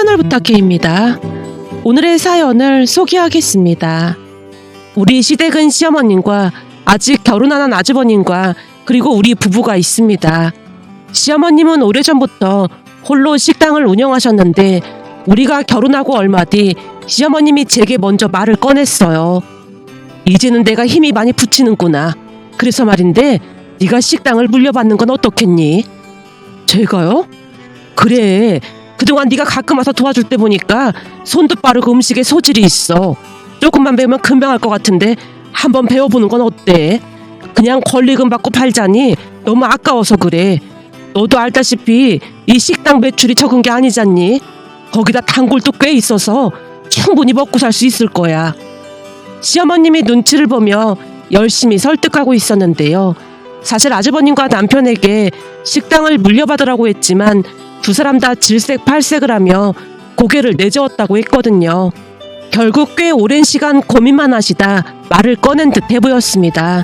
채널 부탁해입니다. 오늘의 사연을 소개하겠습니다. 우리 시댁은 시어머님과 아직 결혼 안 한 아주버님과 그리고 우리 부부가 있습니다. 시어머님은 오래전부터 홀로 식당을 운영하셨는데 우리가 결혼하고 얼마 뒤 시어머님이 제게 먼저 말을 꺼냈어요. 이제는 내가 힘이 많이 붙이는구나. 그래서 말인데 네가 식당을 물려받는 건 어떻겠니? 제가요? 그래. 그동안 네가 가끔 와서 도와줄 때 보니까 손도 빠르고 음식에 소질이 있어. 조금만 배우면 금방 할 것 같은데 한번 배워보는 건 어때? 그냥 권리금 받고 팔자니 너무 아까워서 그래. 너도 알다시피 이 식당 매출이 적은 게 아니잖니? 거기다 단골도 꽤 있어서 충분히 먹고 살 수 있을 거야. 시어머님이 눈치를 보며 열심히 설득하고 있었는데요. 사실 아주버님과 남편에게 식당을 물려받으라고 했지만 두 사람 다 질색팔색을 하며 고개를 내저었다고 했거든요. 결국 꽤 오랜 시간 고민만 하시다 말을 꺼낸 듯해 보였습니다.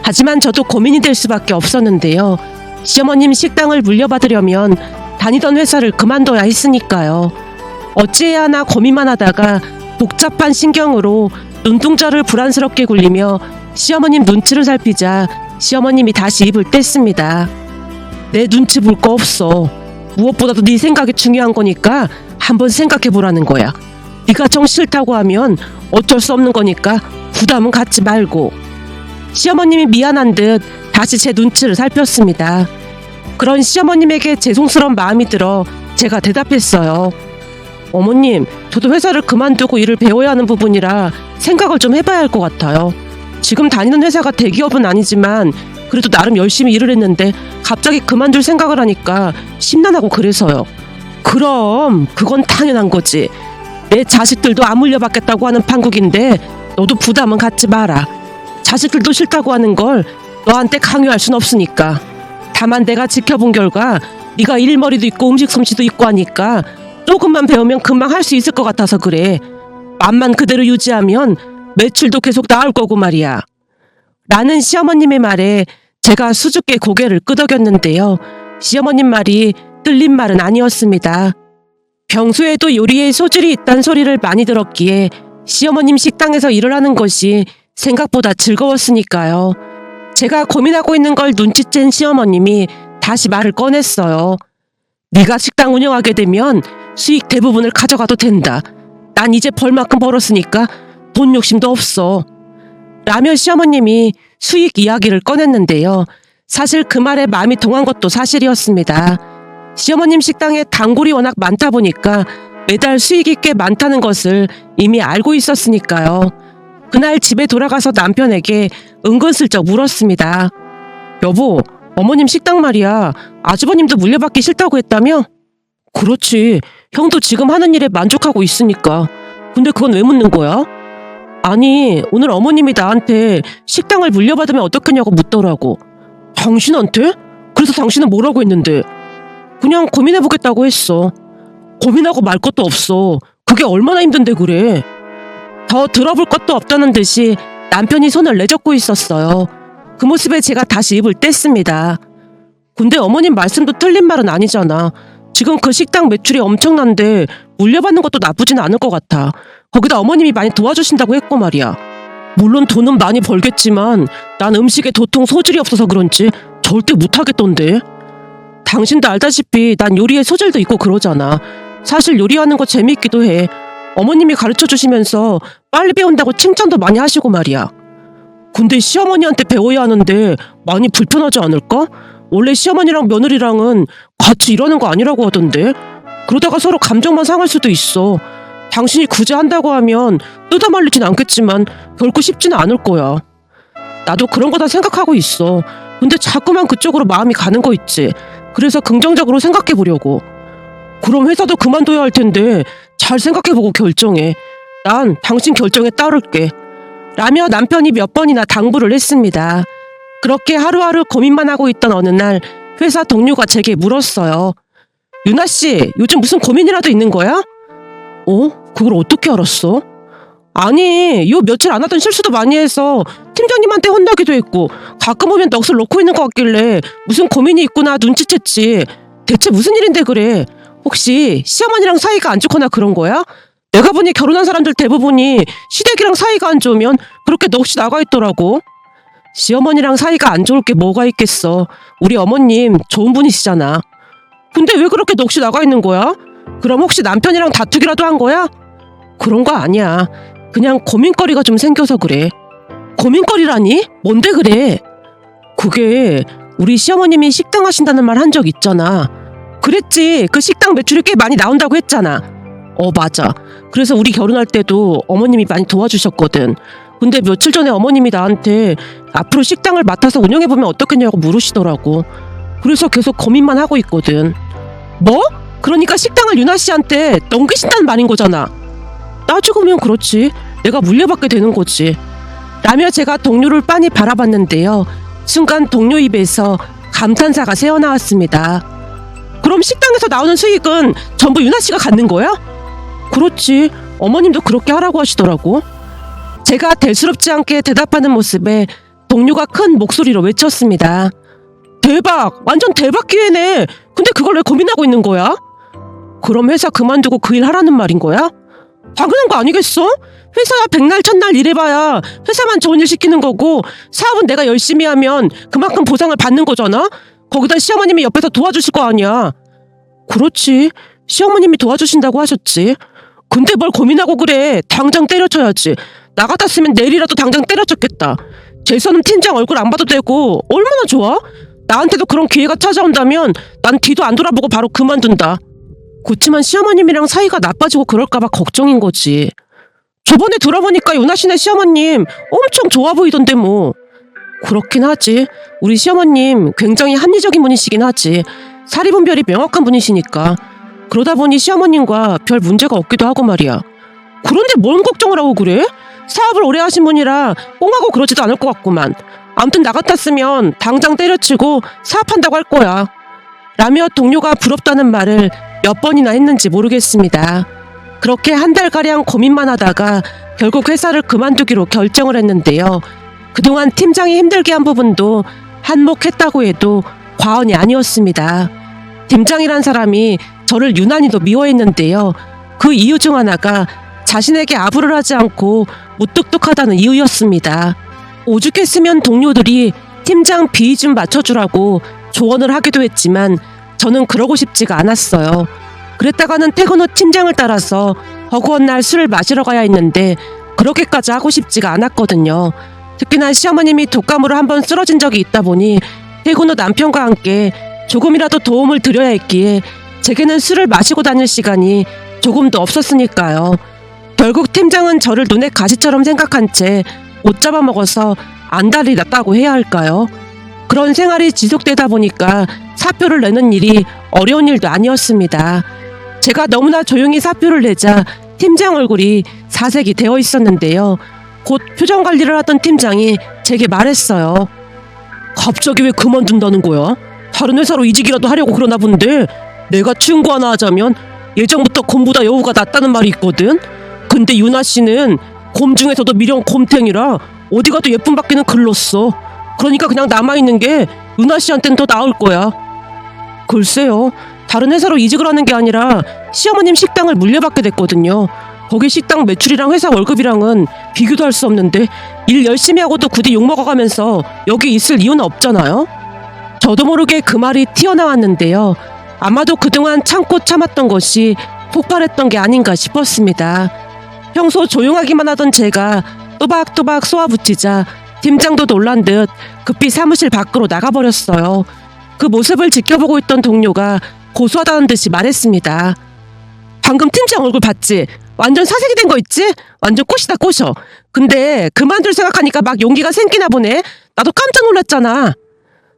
하지만 저도 고민이 될 수밖에 없었는데요. 시어머님 식당을 물려받으려면 다니던 회사를 그만둬야 했으니까요. 어찌해야 하나 고민만 하다가 복잡한 신경으로 눈동자를 불안스럽게 굴리며 시어머님 눈치를 살피자 시어머님이 다시 입을 뗐습니다. 내 눈치 볼 거 없어. 무엇보다도 네 생각이 중요한 거니까 한번 생각해보라는 거야. 네가 정 싫다고 하면 어쩔 수 없는 거니까 부담은 갖지 말고. 시어머님이 미안한 듯 다시 제 눈치를 살폈습니다. 그런 시어머님에게 죄송스러운 마음이 들어 제가 대답했어요. 어머님, 저도 회사를 그만두고 일을 배워야 하는 부분이라 생각을 좀 해봐야 할 것 같아요. 지금 다니는 회사가 대기업은 아니지만 그래도 나름 열심히 일을 했는데 갑자기 그만둘 생각을 하니까 심란하고 그래서요. 그럼 그건 당연한 거지. 내 자식들도 안 물려받겠다고 하는 판국인데 너도 부담은 갖지 마라. 자식들도 싫다고 하는 걸 너한테 강요할 순 없으니까. 다만 내가 지켜본 결과 네가 일머리도 있고 음식 솜씨도 있고 하니까 조금만 배우면 금방 할 수 있을 것 같아서 그래. 맘만 그대로 유지하면 매출도 계속 나올 거고 말이야. 라는 시어머님의 말에 제가 수줍게 고개를 끄덕였는데요. 시어머님 말이 틀린 말은 아니었습니다. 평소에도 요리에 소질이 있다는 소리를 많이 들었기에 시어머님 식당에서 일을 하는 것이 생각보다 즐거웠으니까요. 제가 고민하고 있는 걸 눈치챈 시어머님이 다시 말을 꺼냈어요. 네가 식당 운영하게 되면 수익 대부분을 가져가도 된다. 난 이제 벌만큼 벌었으니까 돈 욕심도 없어. 라며 시어머님이 수익 이야기를 꺼냈는데요. 사실 그 말에 마음이 동한 것도 사실이었습니다. 시어머님 식당에 단골이 워낙 많다 보니까 매달 수익이 꽤 많다는 것을 이미 알고 있었으니까요. 그날 집에 돌아가서 남편에게 은근슬쩍 물었습니다. 여보, 어머님 식당 말이야. 아주버님도 물려받기 싫다고 했다며? 그렇지. 형도 지금 하는 일에 만족하고 있으니까. 근데 그건 왜 묻는 거야? 아니, 오늘 어머님이 나한테 식당을 물려받으면 어떻겠냐고 묻더라고. 당신한테? 그래서 당신은 뭐라고 했는데? 그냥 고민해보겠다고 했어. 고민하고 말 것도 없어. 그게 얼마나 힘든데 그래. 더 들어볼 것도 없다는 듯이 남편이 손을 내젓고 있었어요. 그 모습에 제가 다시 입을 뗐습니다. 근데 어머님 말씀도 틀린 말은 아니잖아. 지금 그 식당 매출이 엄청난데 물려받는 것도 나쁘진 않을 것 같아. 거기다 어머님이 많이 도와주신다고 했고 말이야. 물론 돈은 많이 벌겠지만 난 음식에 도통 소질이 없어서 그런지 절대 못하겠던데. 당신도 알다시피 난 요리에 소질도 있고 그러잖아. 사실 요리하는 거 재미있기도 해. 어머님이 가르쳐주시면서 빨리 배운다고 칭찬도 많이 하시고 말이야. 근데 시어머니한테 배워야 하는데 많이 불편하지 않을까? 원래 시어머니랑 며느리랑은 같이 일하는 거 아니라고 하던데. 그러다가 서로 감정만 상할 수도 있어. 당신이 굳이 한다고 하면 뜯어말리진 않겠지만 결코 쉽지는 않을 거야. 나도 그런 거 다 생각하고 있어. 근데 자꾸만 그쪽으로 마음이 가는 거 있지. 그래서 긍정적으로 생각해 보려고. 그럼 회사도 그만둬야 할 텐데 잘 생각해보고 결정해. 난 당신 결정에 따를게. 라며 남편이 몇 번이나 당부를 했습니다. 그렇게 하루하루 고민만 하고 있던 어느 날 회사 동료가 제게 물었어요. 유나씨, 요즘 무슨 고민이라도 있는 거야? 그걸 어떻게 알았어? 아니, 요 며칠 안 하던 실수도 많이 해서 팀장님한테 혼나기도 했고 가끔 오면 넋을 놓고 있는 것 같길래 무슨 고민이 있구나 눈치챘지. 대체 무슨 일인데 그래? 혹시 시어머니랑 사이가 안 좋거나 그런 거야? 내가 보니 결혼한 사람들 대부분이 시댁이랑 사이가 안 좋으면 그렇게 넋이 나가 있더라고. 시어머니랑 사이가 안 좋을 게 뭐가 있겠어. 우리 어머님 좋은 분이시잖아. 근데 왜 그렇게 넋이 나가 있는 거야? 그럼 혹시 남편이랑 다투기라도 한 거야? 그런 거 아니야. 그냥 고민거리가 좀 생겨서 그래. 고민거리라니? 뭔데 그래? 그게 우리 시어머님이 식당 하신다는 말 한 적 있잖아. 그랬지. 그 식당 매출이 꽤 많이 나온다고 했잖아. 맞아. 그래서 우리 결혼할 때도 어머님이 많이 도와주셨거든. 근데 며칠 전에 어머님이 나한테 앞으로 식당을 맡아서 운영해보면 어떻겠냐고 물으시더라고. 그래서 계속 고민만 하고 있거든. 뭐? 그러니까 식당을 유나 씨한테 넘기신다는 말인 거잖아. 따지고 보면 그렇지. 내가 물려받게 되는 거지. 라며 제가 동료를 빤히 바라봤는데요. 순간 동료 입에서 감탄사가 새어나왔습니다. 그럼 식당에서 나오는 수익은 전부 유나 씨가 갖는 거야? 그렇지. 어머님도 그렇게 하라고 하시더라고. 제가 대수롭지 않게 대답하는 모습에 동료가 큰 목소리로 외쳤습니다. 대박! 완전 대박 기회네! 근데 그걸 왜 고민하고 있는 거야? 그럼 회사 그만두고 그 일 하라는 말인 거야? 당연한 거 아니겠어? 회사야 백날 첫날 일해봐야 회사만 좋은 일 시키는 거고 사업은 내가 열심히 하면 그만큼 보상을 받는 거잖아? 거기다 시어머님이 옆에서 도와주실 거 아니야. 그렇지. 시어머님이 도와주신다고 하셨지. 근데 뭘 고민하고 그래. 당장 때려쳐야지. 나 같았으면 내일이라도 당장 때려쳤겠다. 재선은 팀장 얼굴 안 봐도 되고 얼마나 좋아? 나한테도 그런 기회가 찾아온다면 난 뒤도 안 돌아보고 바로 그만둔다. 그치만 시어머님이랑 사이가 나빠지고 그럴까봐 걱정인 거지. 저번에 들어보니까 유나 씨네 시어머님 엄청 좋아 보이던데 뭐. 그렇긴 하지. 우리 시어머님 굉장히 합리적인 분이시긴 하지. 사리분별이 명확한 분이시니까. 그러다 보니 시어머님과 별 문제가 없기도 하고 말이야. 그런데 뭔 걱정을 하고 그래? 사업을 오래 하신 분이라 꽁하고 그러지도 않을 것 같구만. 아무튼 나 같았으면 당장 때려치고 사업한다고 할 거야. 라며 동료가 부럽다는 말을 몇 번이나 했는지 모르겠습니다. 그렇게 한 달가량 고민만 하다가 결국 회사를 그만두기로 결정을 했는데요. 그동안 팀장이 힘들게 한 부분도 한몫했다고 해도 과언이 아니었습니다. 팀장이란 사람이 저를 유난히도 미워했는데요. 그 이유 중 하나가 자신에게 아부를 하지 않고 무뚝뚝하다는 이유였습니다. 오죽했으면 동료들이 팀장 비위 좀 맞춰주라고 조언을 하기도 했지만 저는 그러고 싶지가 않았어요. 그랬다가는 퇴근 후 팀장을 따라서 허구한 날 술을 마시러 가야 했는데 그렇게까지 하고 싶지가 않았거든요. 특히나 시어머님이 독감으로 한번 쓰러진 적이 있다 보니 퇴근 후 남편과 함께 조금이라도 도움을 드려야 했기에 제게는 술을 마시고 다닐 시간이 조금도 없었으니까요. 결국 팀장은 저를 눈에 가시처럼 생각한 채 못 잡아먹어서 안달이 났다고 해야 할까요? 그런 생활이 지속되다 보니까 사표를 내는 일이 어려운 일도 아니었습니다. 제가 너무나 조용히 사표를 내자 팀장 얼굴이 사색이 되어 있었는데요. 곧 표정 관리를 하던 팀장이 제게 말했어요. 갑자기 왜 그만둔다는 거야? 다른 회사로 이직이라도 하려고 그러나 본데 내가 충고 하나 하자면 예전부터 곰보다 여우가 낫다는 말이 있거든? 근데 유나 씨는 곰 중에서도 미령 곰탱이라 어디 가도 예쁨 받기는 글렀어. 그러니까 그냥 남아있는 게 유나 씨한텐 더 나을 거야. 글쎄요. 다른 회사로 이직을 하는 게 아니라 시어머님 식당을 물려받게 됐거든요. 거기 식당 매출이랑 회사 월급이랑은 비교도 할 수 없는데 일 열심히 하고도 굳이 욕먹어가면서 여기 있을 이유는 없잖아요. 저도 모르게 그 말이 튀어나왔는데요. 아마도 그동안 참고 참았던 것이 폭발했던 게 아닌가 싶었습니다. 평소 조용하기만 하던 제가 또박또박 쏘아붙이자 팀장도 놀란 듯 급히 사무실 밖으로 나가버렸어요. 그 모습을 지켜보고 있던 동료가 고소하다는 듯이 말했습니다. 방금 팀장 얼굴 봤지? 완전 사색이 된 거 있지? 완전 꽃이다 꽃이어. 근데 그만둘 생각하니까 막 용기가 생기나 보네. 나도 깜짝 놀랐잖아.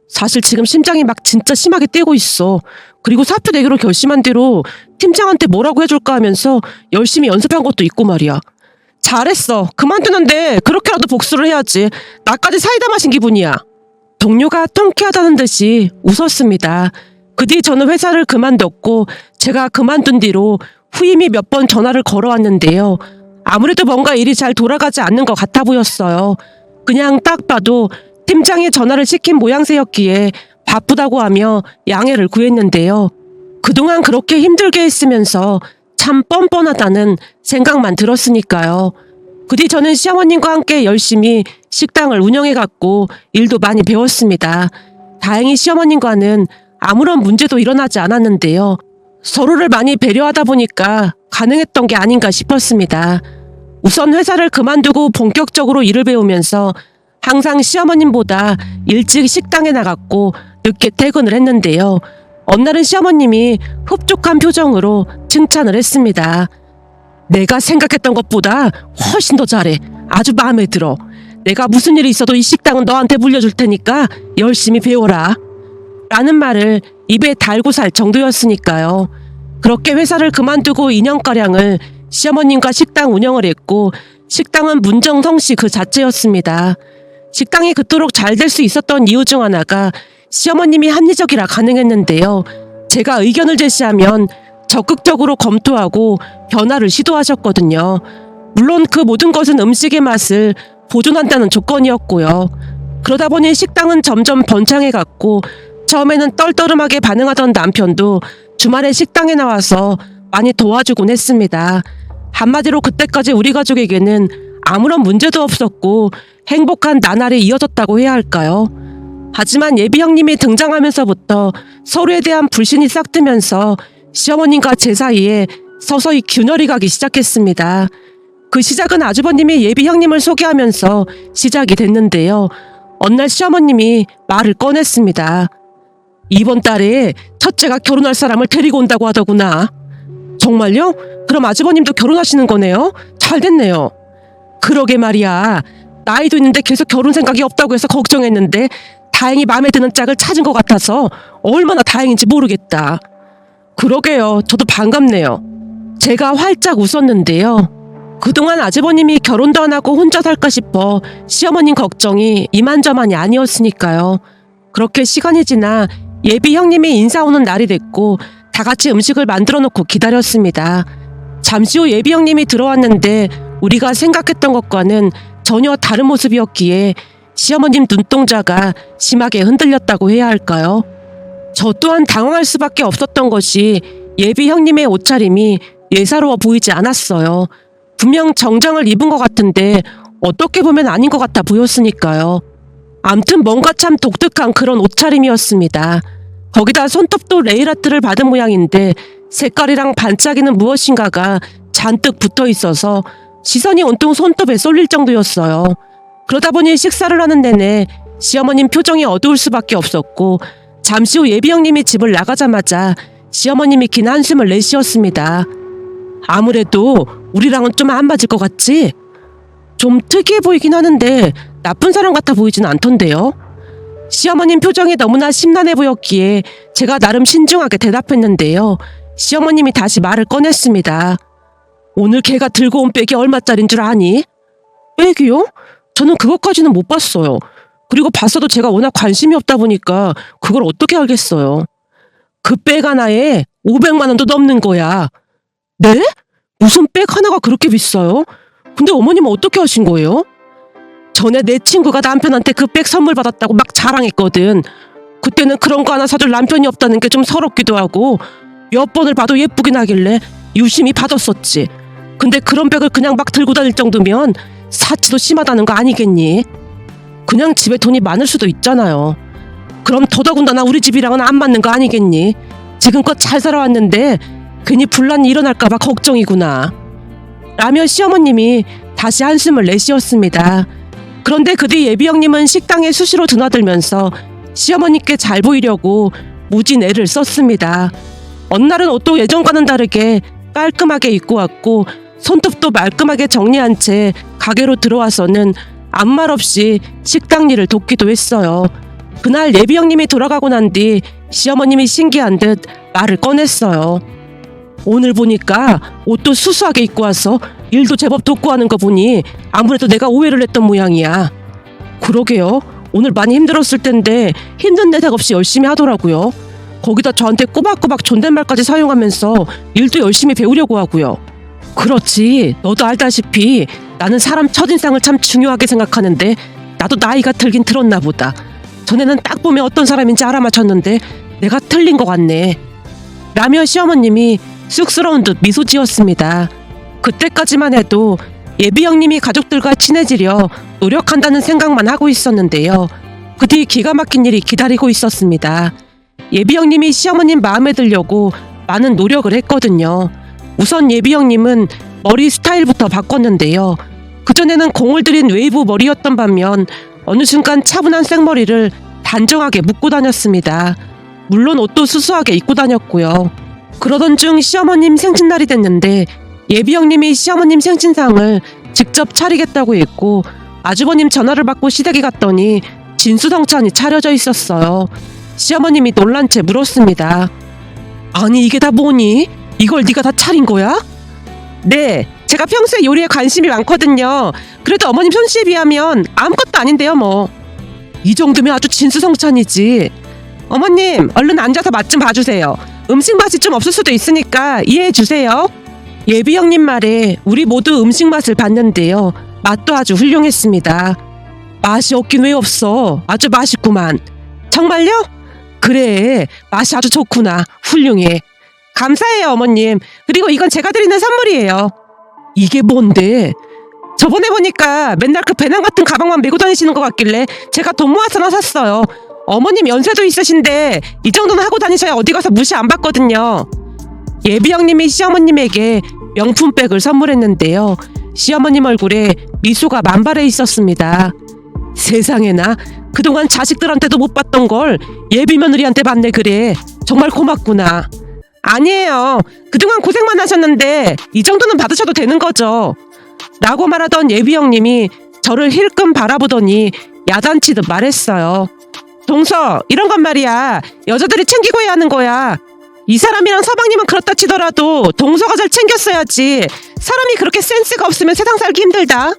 사실 지금 심장이 막 진짜 심하게 뛰고 있어. 그리고 사표 내기로 결심한 뒤로 팀장한테 뭐라고 해줄까 하면서 열심히 연습한 것도 있고 말이야. 잘했어. 그만두는데 그렇게라도 복수를 해야지. 나까지 사이다 마신 기분이야. 동료가 통쾌하다는 듯이 웃었습니다. 그 뒤 저는 회사를 그만뒀고 제가 그만둔 뒤로 후임이 몇 번 전화를 걸어왔는데요. 아무래도 뭔가 일이 잘 돌아가지 않는 것 같아 보였어요. 그냥 딱 봐도 팀장이 전화를 시킨 모양새였기에 바쁘다고 하며 양해를 구했는데요. 그동안 그렇게 힘들게 했으면서 참 뻔뻔하다는 생각만 들었으니까요. 부디 저는 시어머님과 함께 열심히 식당을 운영해갔고 일도 많이 배웠습니다. 다행히 시어머님과는 아무런 문제도 일어나지 않았는데요. 서로를 많이 배려하다 보니까 가능했던 게 아닌가 싶었습니다. 우선 회사를 그만두고 본격적으로 일을 배우면서 항상 시어머님보다 일찍 식당에 나갔고 늦게 퇴근을 했는데요. 어느 날은 시어머님이 흡족한 표정으로 칭찬을 했습니다. 내가 생각했던 것보다 훨씬 더 잘해. 아주 마음에 들어. 내가 무슨 일이 있어도 이 식당은 너한테 물려줄 테니까 열심히 배워라. 라는 말을 입에 달고 살 정도였으니까요. 그렇게 회사를 그만두고 2년가량을 시어머님과 식당 운영을 했고 식당은 문정성시 그 자체였습니다. 식당이 그토록 잘 될 수 있었던 이유 중 하나가 시어머님이 합리적이라 가능했는데요. 제가 의견을 제시하면 적극적으로 검토하고 변화를 시도하셨거든요. 물론 그 모든 것은 음식의 맛을 보존한다는 조건이었고요. 그러다 보니 식당은 점점 번창해갔고 처음에는 떨떠름하게 반응하던 남편도 주말에 식당에 나와서 많이 도와주곤 했습니다. 한마디로 그때까지 우리 가족에게는 아무런 문제도 없었고 행복한 나날이 이어졌다고 해야 할까요? 하지만 예비 형님이 등장하면서부터 서로에 대한 불신이 싹트면서 시어머님과 제 사이에 서서히 균열이 가기 시작했습니다. 그 시작은 아주버님이 예비 형님을 소개하면서 시작이 됐는데요. 어느 날 시어머님이 말을 꺼냈습니다. 이번 달에 첫째가 결혼할 사람을 데리고 온다고 하더구나. 정말요? 그럼 아주버님도 결혼하시는 거네요? 잘 됐네요. 그러게 말이야. 나이도 있는데 계속 결혼 생각이 없다고 해서 걱정했는데 다행히 마음에 드는 짝을 찾은 것 같아서 얼마나 다행인지 모르겠다. 그러게요. 저도 반갑네요. 제가 활짝 웃었는데요. 그동안 아주버님이 결혼도 안 하고 혼자 살까 싶어 시어머님 걱정이 이만저만이 아니었으니까요. 그렇게 시간이 지나 예비 형님이 인사 오는 날이 됐고 다 같이 음식을 만들어 놓고 기다렸습니다. 잠시 후 예비 형님이 들어왔는데 우리가 생각했던 것과는 전혀 다른 모습이었기에 시어머님 눈동자가 심하게 흔들렸다고 해야 할까요? 저 또한 당황할 수밖에 없었던 것이 예비 형님의 옷차림이 예사로워 보이지 않았어요. 분명 정장을 입은 것 같은데 어떻게 보면 아닌 것 같아 보였으니까요. 암튼 뭔가 참 독특한 그런 옷차림이었습니다. 거기다 손톱도 레일아트를 받은 모양인데 색깔이랑 반짝이는 무엇인가가 잔뜩 붙어 있어서 시선이 온통 손톱에 쏠릴 정도였어요. 그러다 보니 식사를 하는 내내 시어머님 표정이 어두울 수밖에 없었고 잠시 후 예비 형님이 집을 나가자마자 시어머님이 긴 한숨을 내쉬었습니다. 아무래도 우리랑은 좀 안 맞을 것 같지? 좀 특이해 보이긴 하는데 나쁜 사람 같아 보이진 않던데요. 시어머님 표정이 너무나 심란해 보였기에 제가 나름 신중하게 대답했는데요. 시어머님이 다시 말을 꺼냈습니다. 오늘 걔가 들고 온 백이 얼마짜린 줄 아니? 백이요? 저는 그것까지는 못 봤어요. 그리고 봤어도 제가 워낙 관심이 없다 보니까 그걸 어떻게 알겠어요. 그 백 하나에 500만 원도 넘는 거야. 네? 무슨 백 하나가 그렇게 비싸요? 근데 어머님은 어떻게 하신 거예요? 전에 내 친구가 남편한테 그 백 선물 받았다고 막 자랑했거든. 그때는 그런 거 하나 사줄 남편이 없다는 게 좀 서럽기도 하고 몇 번을 봐도 예쁘긴 하길래 유심히 받았었지. 근데 그런 백을 그냥 막 들고 다닐 정도면 사치도 심하다는 거 아니겠니? 그냥 집에 돈이 많을 수도 있잖아요. 그럼 더더군다나 우리 집이랑은 안 맞는 거 아니겠니? 지금껏 잘 살아왔는데 괜히 분란이 일어날까봐 걱정이구나. 라며 시어머님이 다시 한숨을 내쉬었습니다. 그런데 그 뒤 예비 형님은 식당에 수시로 드나들면서 시어머니께 잘 보이려고 무진 애를 썼습니다. 어느 날은 옷도 예전과는 다르게 깔끔하게 입고 왔고 손톱도 말끔하게 정리한 채 가게로 들어와서는 아무 말 없이 식당 일을 돕기도 했어요. 그날 예비 형님이 돌아가고 난 뒤 시어머님이 신기한 듯 말을 꺼냈어요. 오늘 보니까 옷도 수수하게 입고 와서 일도 제법 돕고 하는 거 보니 아무래도 내가 오해를 했던 모양이야. 그러게요. 오늘 많이 힘들었을 텐데 힘든 내색 없이 열심히 하더라고요. 거기다 저한테 꼬박꼬박 존댓말까지 사용하면서 일도 열심히 배우려고 하고요. 그렇지. 너도 알다시피 나는 사람 첫인상을 참 중요하게 생각하는데 나도 나이가 들긴 들었나 보다. 전에는 딱 보면 어떤 사람인지 알아맞혔는데 내가 틀린 것 같네. 라며 시어머님이 쑥스러운 듯 미소 지었습니다. 그때까지만 해도 예비 형님이 가족들과 친해지려 노력한다는 생각만 하고 있었는데요. 그 뒤 기가 막힌 일이 기다리고 있었습니다. 예비 형님이 시어머님 마음에 들려고 많은 노력을 했거든요. 우선 예비 형님은 머리 스타일부터 바꿨는데요. 그전에는 공을 들인 웨이브 머리였던 반면 어느 순간 차분한 생머리를 단정하게 묶고 다녔습니다. 물론 옷도 수수하게 입고 다녔고요. 그러던 중 시어머님 생신날이 됐는데 예비 형님이 시어머님 생신상을 직접 차리겠다고 했고 아주버님 전화를 받고 시댁에 갔더니 진수성찬이 차려져 있었어요. 시어머님이 놀란 채 물었습니다. 아니 이게 다 뭐니? 이걸 네가 다 차린 거야? 네, 제가 평소에 요리에 관심이 많거든요. 그래도 어머님 솜씨에 비하면 아무것도 아닌데요 뭐. 이 정도면 아주 진수성찬이지. 어머님 얼른 앉아서 맛 좀 봐주세요. 음식 맛이 좀 없을 수도 있으니까 이해해 주세요. 예비 형님 말에 우리 모두 음식 맛을 봤는데요. 맛도 아주 훌륭했습니다. 맛이 없긴 왜 없어. 아주 맛있구만. 정말요? 그래, 맛이 아주 좋구나. 훌륭해. 감사해요 어머님. 그리고 이건 제가 드리는 선물이에요. 이게 뭔데? 저번에 보니까 맨날 그 배낭 같은 가방만 메고 다니시는 것 같길래 제가 돈 모아서 하나 샀어요. 어머님 연세도 있으신데 이 정도는 하고 다니셔야 어디 가서 무시 안 받거든요. 예비 형님이 시어머님에게 명품백을 선물했는데요. 시어머님 얼굴에 미소가 만발해 있었습니다. 세상에나, 그동안 자식들한테도 못 봤던 걸 예비 며느리한테 받네. 그래, 정말 고맙구나. 아니에요, 그동안 고생만 하셨는데 이 정도는 받으셔도 되는 거죠. 라고 말하던 예비 형님이 저를 힐끔 바라보더니 야단치듯 말했어요. 동서, 이런 건 말이야 여자들이 챙기고 해야 하는 거야. 이 사람이랑 서방님은 그렇다 치더라도 동서가 잘 챙겼어야지. 사람이 그렇게 센스가 없으면 세상 살기 힘들다.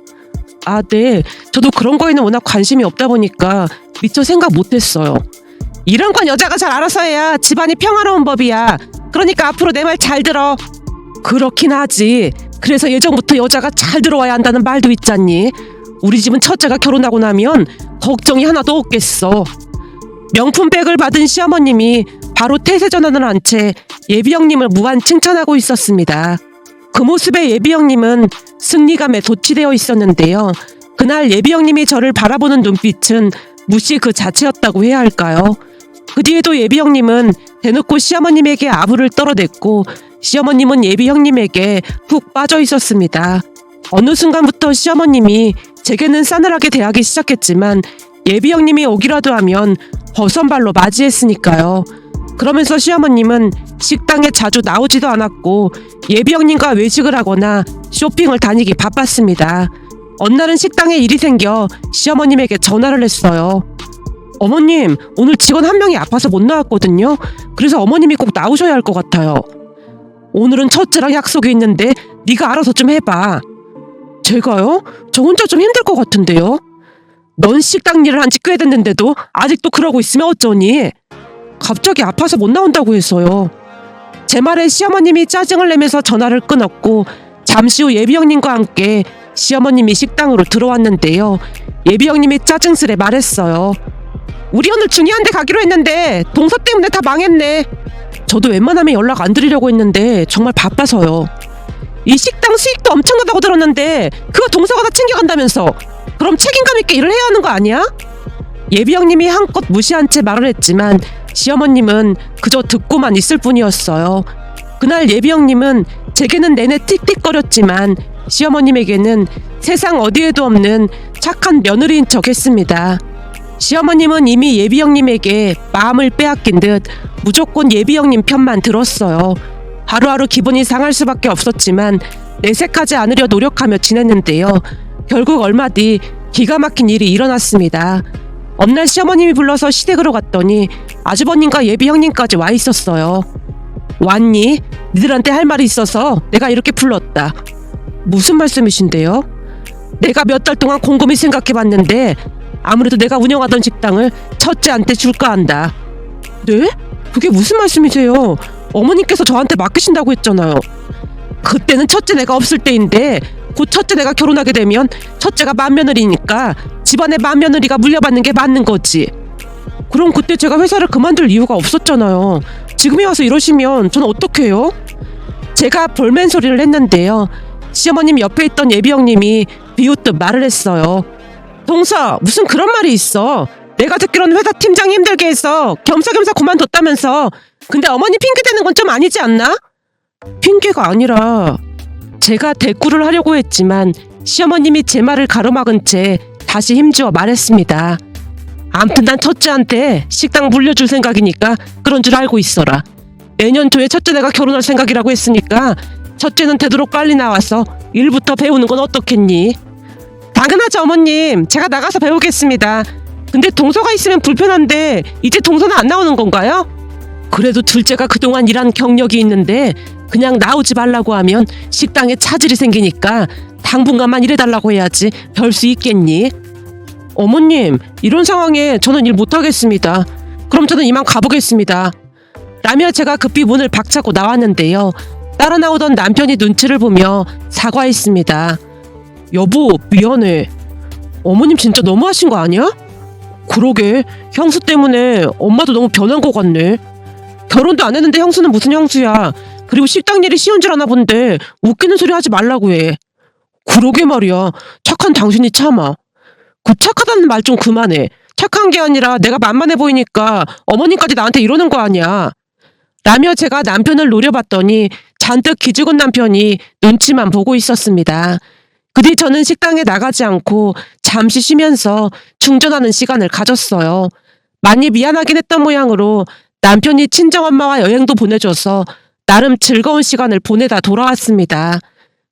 아, 네, 저도 그런 거에는 워낙 관심이 없다 보니까 미처 생각 못했어요. 이런 건 여자가 잘 알아서 해야 집안이 평화로운 법이야. 그러니까 앞으로 내 말 잘 들어. 그렇긴 하지. 그래서 예전부터 여자가 잘 들어와야 한다는 말도 있잖니. 우리 집은 첫째가 결혼하고 나면 걱정이 하나도 없겠어. 명품백을 받은 시어머님이 바로 태세 전환을 한 채 예비 형님을 무한 칭찬하고 있었습니다. 그 모습에 예비 형님은 승리감에 도취되어 있었는데요. 그날 예비 형님이 저를 바라보는 눈빛은 무시 그 자체였다고 해야 할까요? 그 뒤에도 예비 형님은 대놓고 시어머님에게 아부를 떨어댔고 시어머님은 예비 형님에게 훅 빠져 있었습니다. 어느 순간부터 시어머님이 제게는 싸늘하게 대하기 시작했지만 예비 형님이 오기라도 하면 버선발로 맞이했으니까요. 그러면서 시어머님은 식당에 자주 나오지도 않았고 예비 형님과 외식을 하거나 쇼핑을 다니기 바빴습니다. 어느 날은 식당에 일이 생겨 시어머님에게 전화를 했어요. 어머님, 오늘 직원 한 명이 아파서 못 나왔거든요. 그래서 어머님이 꼭 나오셔야 할 것 같아요. 오늘은 첫째랑 약속이 있는데 네가 알아서 좀 해봐. 제가요? 저 혼자 좀 힘들 것 같은데요. 넌 식당 일을 한 지 꽤 됐는데도 아직도 그러고 있으면 어쩌니? 갑자기 아파서 못 나온다고 해서요. 제 말에 시어머님이 짜증을 내면서 전화를 끊었고 잠시 후 예비 형님과 함께 시어머님이 식당으로 들어왔는데요. 예비 형님이 짜증스레 말했어요. 우리 오늘 중요한 데 가기로 했는데 동서 때문에 다 망했네. 저도 웬만하면 연락 안 드리려고 했는데 정말 바빠서요. 이 식당 수익도 엄청나다고 들었는데 그거 동서가 다 챙겨간다면서. 그럼 책임감 있게 일을 해야 하는 거 아니야? 예비 형님이 한껏 무시한 채 말을 했지만 시어머님은 그저 듣고만 있을 뿐이었어요. 그날 예비 형님은 제게는 내내 틱틱거렸지만 시어머님에게는 세상 어디에도 없는 착한 며느리인 척 했습니다. 시어머님은 이미 예비 형님에게 마음을 빼앗긴 듯 무조건 예비 형님 편만 들었어요. 하루하루 기분이 상할 수밖에 없었지만 내색하지 않으려 노력하며 지냈는데요. 결국 얼마 뒤 기가 막힌 일이 일어났습니다. 어느 날 시어머님이 불러서 시댁으로 갔더니 아주버님과 예비 형님까지 와 있었어요. 왔니? 니들한테 할 말이 있어서 내가 이렇게 불렀다. 무슨 말씀이신데요? 내가 몇 달 동안 곰곰이 생각해봤는데 아무래도 내가 운영하던 식당을 첫째한테 줄까 한다. 네? 그게 무슨 말씀이세요? 어머님께서 저한테 맡기신다고 했잖아요. 그때는 첫째 내가 없을 때인데 곧 첫째 내가 결혼하게 되면 첫째가 맏며느리니까 집안의 맏며느리가 물려받는 게 맞는 거지. 그럼 그때 제가 회사를 그만둘 이유가 없었잖아요. 지금에 와서 이러시면 저는 어떡해요? 제가 볼멘 소리를 했는데요. 시어머님 옆에 있던 예비 형님이 비웃듯 말을 했어요. 동서, 무슨 그런 말이 있어. 내가 듣기로는 회사 팀장이 힘들게 해서 겸사겸사 그만뒀다면서. 근데 어머니 핑계대는 건 좀 아니지 않나? 핑계가 아니라 제가 대꾸를 하려고 했지만 시어머님이 제 말을 가로막은 채 다시 힘주어 말했습니다. 암튼 난 첫째한테 식당 물려줄 생각이니까 그런 줄 알고 있어라. 내년 초에 첫째네가 결혼할 생각이라고 했으니까 첫째는 되도록 빨리 나와서 일부터 배우는 건 어떻겠니? 당연하죠 어머님. 제가 나가서 배우겠습니다. 근데 동서가 있으면 불편한데 이제 동서는 안 나오는 건가요? 그래도 둘째가 그동안 일한 경력이 있는데 그냥 나오지 말라고 하면 식당에 차질이 생기니까 당분간만 일해달라고 해야지 별 수 있겠니? 어머님, 이런 상황에 저는 일 못하겠습니다. 그럼 저는 이만 가보겠습니다. 라며 제가 급히 문을 박차고 나왔는데요. 따라 나오던 남편이 눈치를 보며 사과했습니다. 여보, 미안해. 어머님 진짜 너무하신 거 아니야? 그러게, 형수 때문에 엄마도 너무 변한 것 같네. 결혼도 안 했는데 형수는 무슨 형수야. 그리고 식당 일이 쉬운 줄 아나 본데 웃기는 소리 하지 말라고 해. 그러게 말이야. 착한 당신이 참아. 그 착하다는 말 좀 그만해. 착한 게 아니라 내가 만만해 보이니까 어머님까지 나한테 이러는 거 아니야. 라며 제가 남편을 노려봤더니 잔뜩 기죽은 남편이 눈치만 보고 있었습니다. 그 뒤 저는 식당에 나가지 않고 잠시 쉬면서 충전하는 시간을 가졌어요. 많이 미안하긴 했던 모양으로 남편이 친정엄마와 여행도 보내줘서 나름 즐거운 시간을 보내다 돌아왔습니다.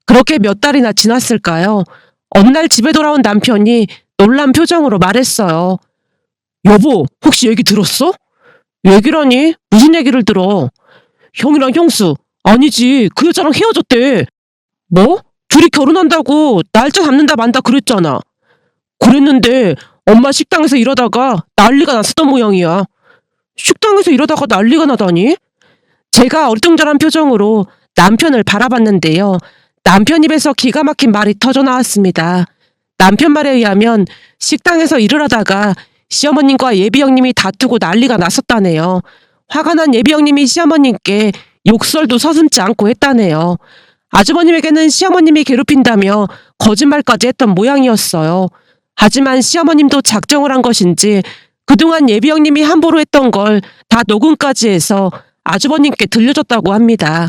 그렇게 몇 달이나 지났을까요? 어느 날 집에 돌아온 남편이 놀란 표정으로 말했어요. 여보, 혹시 얘기 들었어? 얘기라니? 무슨 얘기를 들어? 형이랑 형수, 아니지, 그 여자랑 헤어졌대. 뭐? 둘이 결혼한다고 날짜 잡는다 만다 그랬잖아. 그랬는데 엄마 식당에서 일하다가 난리가 났었던 모양이야. 식당에서 일하다가 난리가 나다니? 제가 어리둥절한 표정으로 남편을 바라봤는데요. 남편 입에서 기가 막힌 말이 터져 나왔습니다. 남편 말에 의하면 식당에서 일을 하다가 시어머님과 예비 형님이 다투고 난리가 났었다네요. 화가 난 예비 형님이 시어머님께 욕설도 서슴지 않고 했다네요. 아주버님에게는 시어머님이 괴롭힌다며 거짓말까지 했던 모양이었어요. 하지만 시어머님도 작정을 한 것인지 그동안 예비 형님이 함부로 했던 걸 다 녹음까지 해서 아주버님께 들려줬다고 합니다.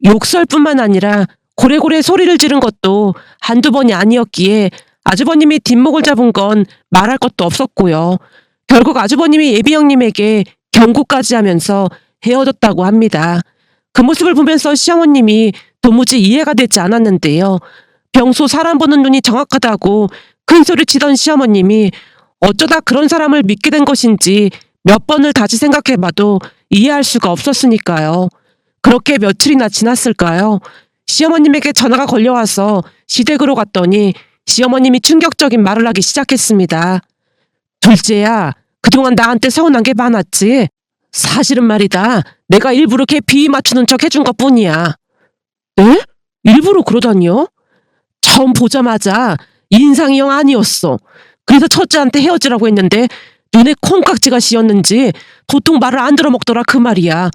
욕설뿐만 아니라 고래고래 소리를 지른 것도 한두 번이 아니었기에 아주버님이 뒷목을 잡은 건 말할 것도 없었고요. 결국 아주버님이 예비 형님에게 경고까지 하면서 헤어졌다고 합니다. 그 모습을 보면서 시어머님이 도무지 이해가 되지 않았는데요. 평소 사람 보는 눈이 정확하다고 큰소리치던 시어머님이 어쩌다 그런 사람을 믿게 된 것인지 몇 번을 다시 생각해봐도 이해할 수가 없었으니까요. 그렇게 며칠이나 지났을까요? 시어머님에게 전화가 걸려와서 시댁으로 갔더니 시어머님이 충격적인 말을 하기 시작했습니다. 둘째야, 그동안 나한테 서운한 게 많았지? 사실은 말이다. 내가 일부러 걔 비위 맞추는 척 해준 것뿐이야. 에? 일부러 그러다니요? 처음 보자마자 인상이 영 아니었어. 그래서 첫째한테 헤어지라고 했는데 눈에 콩깍지가 씌었는지 도통 말을 안 들어먹더라 그 말이야.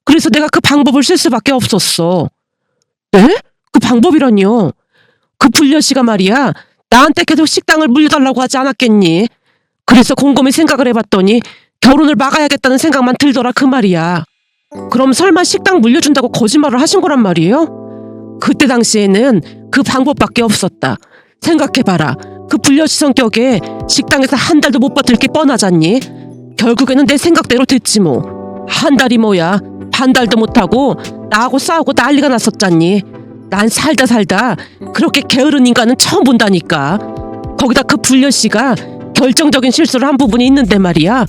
그래서 내가 그 방법을 쓸 수밖에 없었어. 에? 그 방법이라니요? 그 불려씨가 말이야. 나한테 계속 식당을 물려달라고 하지 않았겠니? 그래서 곰곰이 생각을 해봤더니 결혼을 막아야겠다는 생각만 들더라 그 말이야. 그럼 설마 식당 물려준다고 거짓말을 하신 거란 말이에요? 그때 당시에는 그 방법밖에 없었다. 생각해봐라. 그 불려씨 성격에 식당에서 한 달도 못 버틸 게 뻔하잖니? 결국에는 내 생각대로 됐지 뭐. 한 달이 뭐야. 반 달도 못하고 나하고 싸우고 난리가 났었잖니. 난 살다 그렇게 게으른 인간은 처음 본다니까. 거기다 그 불려씨가 결정적인 실수를 한 부분이 있는데 말이야.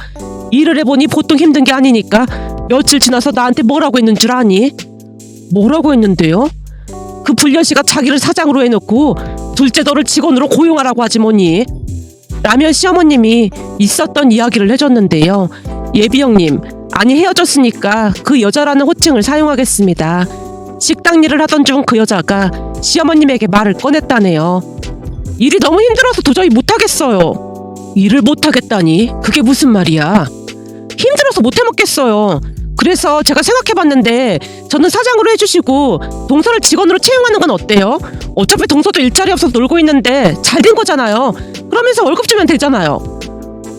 일을 해보니 보통 힘든 게 아니니까 며칠 지나서 나한테 뭐라고 했는 줄 아니? 뭐라고 했는데요? 그 불려씨가 자기를 사장으로 해놓고 둘째 너를 직원으로 고용하라고 하지 뭐니? 라며 시어머님이 있었던 이야기를 해줬는데요. 예비 형님, 아니 헤어졌으니까 그 여자라는 호칭을 사용하겠습니다. 식당 일을 하던 중 그 여자가 시어머님에게 말을 꺼냈다네요. 일이 너무 힘들어서 도저히 못하겠어요. 일을 못하겠다니? 그게 무슨 말이야? 힘들어서 못해먹겠어요. 그래서 제가 생각해봤는데 저는 사장으로 해주시고 동서를 직원으로 채용하는 건 어때요? 어차피 동서도 일자리 없어서 놀고 있는데 잘 된 거잖아요. 그러면서 월급 주면 되잖아요.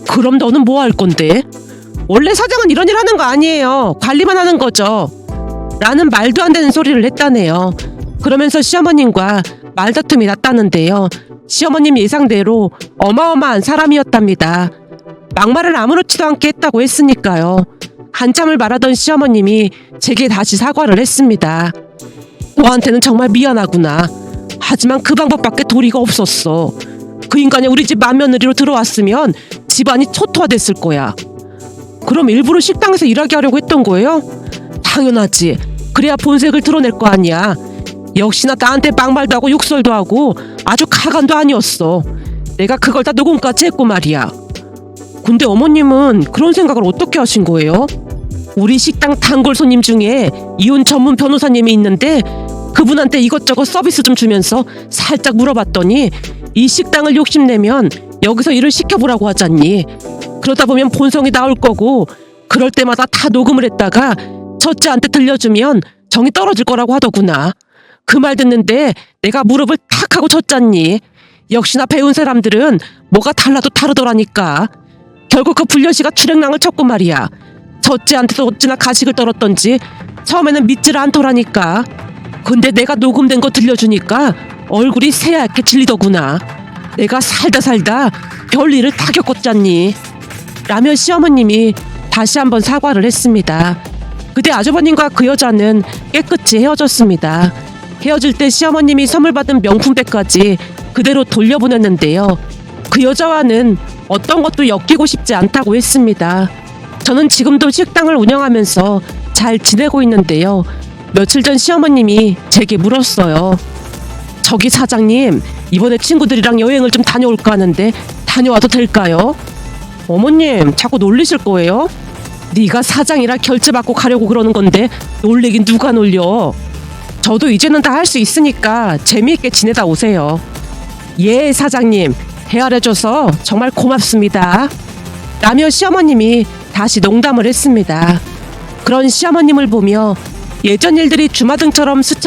그럼 너는 뭐 할 건데? 원래 사장은 이런 일 하는 거 아니에요. 관리만 하는 거죠. 라는 말도 안 되는 소리를 했다네요. 그러면서 시어머님과 말다툼이 났다는데요. 시어머님 예상대로 어마어마한 사람이었답니다. 막말을 아무렇지도 않게 했다고 했으니까요. 한참을 말하던 시어머님이 제게 다시 사과를 했습니다. 너한테는 정말 미안하구나. 하지만 그 방법밖에 도리가 없었어. 그 인간이 우리 집 맏며느리로 들어왔으면 집안이 초토화됐을 거야. 그럼 일부러 식당에서 일하게 하려고 했던 거예요? 당연하지. 그래야 본색을 드러낼 거 아니야. 역시나 나한테 막말도 하고 욕설도 하고 아주 가관도 아니었어. 내가 그걸 다 녹음까지 했고 말이야. 근데 어머님은 그런 생각을 어떻게 하신 거예요? 우리 식당 단골 손님 중에 이혼 전문 변호사님이 있는데 그분한테 이것저것 서비스 좀 주면서 살짝 물어봤더니 이 식당을 욕심내면 여기서 일을 시켜보라고 하잖니. 그러다 보면 본성이 나올 거고 그럴 때마다 다 녹음을 했다가 첫째한테 들려주면 정이 떨어질 거라고 하더구나. 그 말 듣는데 내가 무릎을 탁 하고 쳤잖니. 역시나 배운 사람들은 뭐가 달라도 다르더라니까. 결국 그 불려시가 출행랑을 쳤고 말이야. 첫째한테도 어찌나 가식을 떨었던지 처음에는 믿질 않더라니까. 근데 내가 녹음된 거 들려주니까 얼굴이 새하얗게 질리더구나. 내가 살다 별일을 다 겪었잖니. 라며 시어머님이 다시 한번 사과를 했습니다. 그때 아주버님과 그 여자는 깨끗이 헤어졌습니다. 헤어질 때 시어머님이 선물 받은 명품백까지 그대로 돌려보냈는데요. 그 여자와는 어떤 것도 엮이고 싶지 않다고 했습니다. 저는 지금도 식당을 운영하면서 잘 지내고 있는데요. 며칠 전 시어머님이 제게 물었어요. 저기 사장님, 이번에 친구들이랑 여행을 좀 다녀올까 하는데 다녀와도 될까요? 어머님, 자꾸 놀리실 거예요? 네가 사장이라 결제받고 가려고 그러는 건데 놀리긴 누가 놀려. 저도 이제는 다 할 수 있으니까 재미있게 지내다 오세요. 예, 사장님, 헤아려줘서 정말 고맙습니다. 라며 시어머님이 다시 농담을 했습니다. 그런 시어머님을 보며 예전 일들이 주마등처럼 스쳐